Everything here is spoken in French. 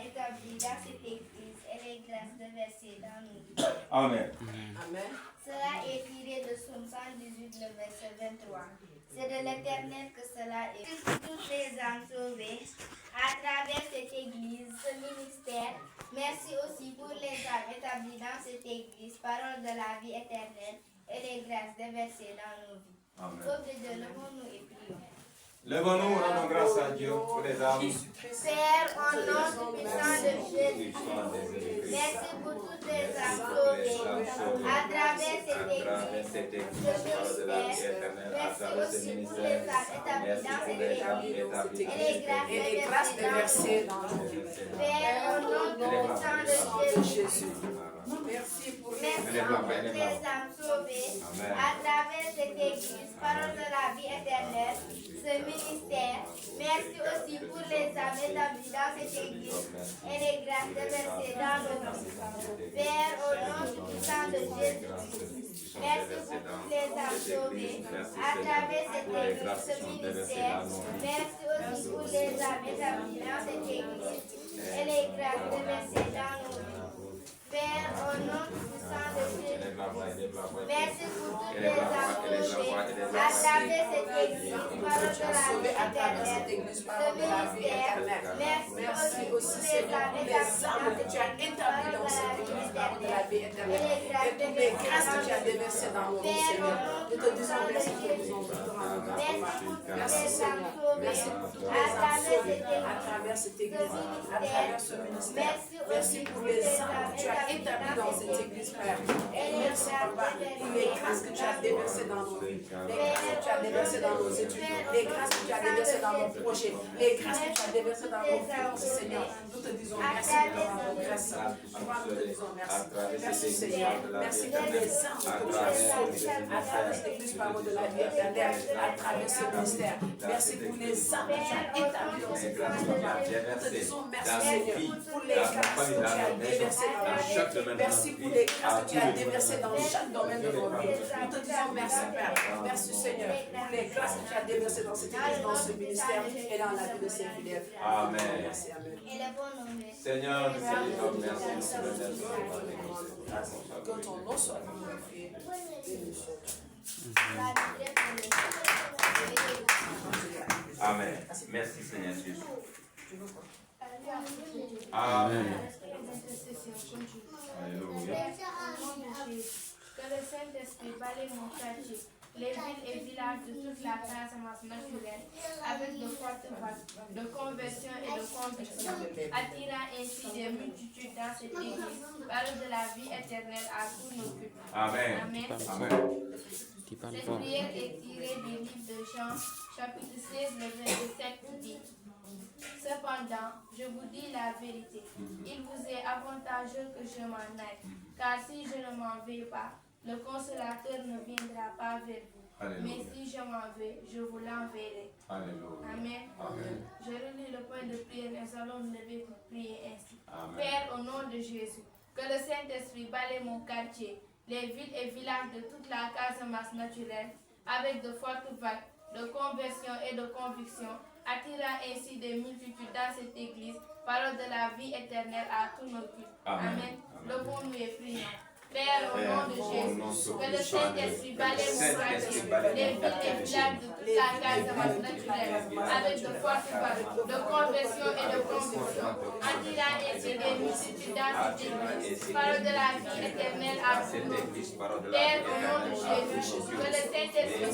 établis dans cette église et les grâces déversées dans nos vies. Amen. Amen. Cela est tiré de Psaume 118, le verset 23. C'est de l'Éternel que cela est. Pour toutes les âmes sauvées, à travers cette église, ce ministère, merci aussi pour les âmes établies dans cette église, parole de la vie éternelle et les grâces déversées dans nos vies. Amen. Peuple de Dieu, levons-nous et prions. Lève-nous, rendons grâce à Dieu pour les âmes. Père, au nom du puissant de Jésus, merci pour toutes les âmes sauvées à travers cette église, ce ministère. Merci aussi pour les âmes établies dans cette église et les grâces déversées dans nos vies. Père, au nom du puissant de Jésus, merci pour toutes les âmes sauvées à travers cette église, parole de la vie éternelle, ce ministère. Merci aussi pour les âmes établies dans cette église et les grâces déversées dans nos vies. Père, au nom du puissant de Jésus, merci pour toutes les âmes sauvées à travers cette église, ce ministère. Merci aussi pour les âmes établies dans cette église et les grâces déversées dans nos vies. Père, au nom du puissant de Jésus, merci pour toutes les âmes sauvées à travers cette église, parole de la vie éternelle, ce ministère. Merci aussi pour les âmes établies dans cette église, parole de la vie éternelle, et les grâces que tu as déversées dans nos vies, Seigneur. Nous te disons merci pour merci, Seigneur. Merci pour toutes les âmes sauvées à travers cette église, à travers ce ministère. Merci pour les âmes que tu as établi dans cette église, Père. Merci, Papa, pour les grâces que tu as déversées dans nos vies, les grâces que tu as déversées dans nos études, les grâces que tu as déversées dans nos projets, les grâces que tu as déversées dans nos finances, Seigneur. Nous te disons merci pour ta grâce. Nous te disons merci. Merci, Seigneur. Merci pour les âmes que tu as sauvées à travers cette église, parole de la vie éternelle, à travers ce ministère. Merci pour les âmes que tu as établies dans cette église, Papa. Nous te disons merci, Seigneur, pour les grâces que tu as déversées dans la vie. Merci pour les grâces que tu as déversées dans chaque domaine de nos vies. Nous te disons merci, Père. Merci, Seigneur, pour les grâces que tu as déversées dans cette église, dans ce ministère et dans la vie de ses fidèles. Amen. Et le bon nom. Seigneur, nous te disons merci. Que ton nom soit glorifié. Amen. Merci, Seigneur Jésus. Amen. Alléluia. Que le Saint-Esprit balaye mon quartier, les villes et villages de toute la Casamance naturelle, avec de fortes vagues de conversion et de conviction, attirant ainsi des multitudes dans cette église, parole de la vie éternelle à tous nos cultes. Amen. Amen. Amen. Cette prière est tirée du livre de Jean, chapitre 16, le verset 7 qui dit: Cependant, je vous dis la vérité, il vous est avantageux que je m'en aille, car si je ne m'en vais pas, le consolateur ne viendra pas vers vous. Alléluia. Mais si je m'en vais, je vous l'enverrai. Alléluia. Amen. Amen. Je relis le point de prière, nous allons nous lever pour prier ainsi. Amen. Père, au nom de Jésus, que le Saint-Esprit balaye mon quartier, les villes et villages de toute la Casamance naturelle, avec de fortes vagues de conversion et de conviction, attirant ainsi des multitudes dans cette église, parole de la vie éternelle à tous nos cultes. Amen. Levons-nous et prions. Père, au nom de Jésus, que le Saint-Esprit balaye mon quartier, les villes et villages de toute la Casamance naturelle, avec de fortes vagues de conversion et de conviction, attirant ainsi des multitudes dans cette église, parole de la vie éternelle à tous nos cultes. Père, au nom de Jésus, que le Saint-Esprit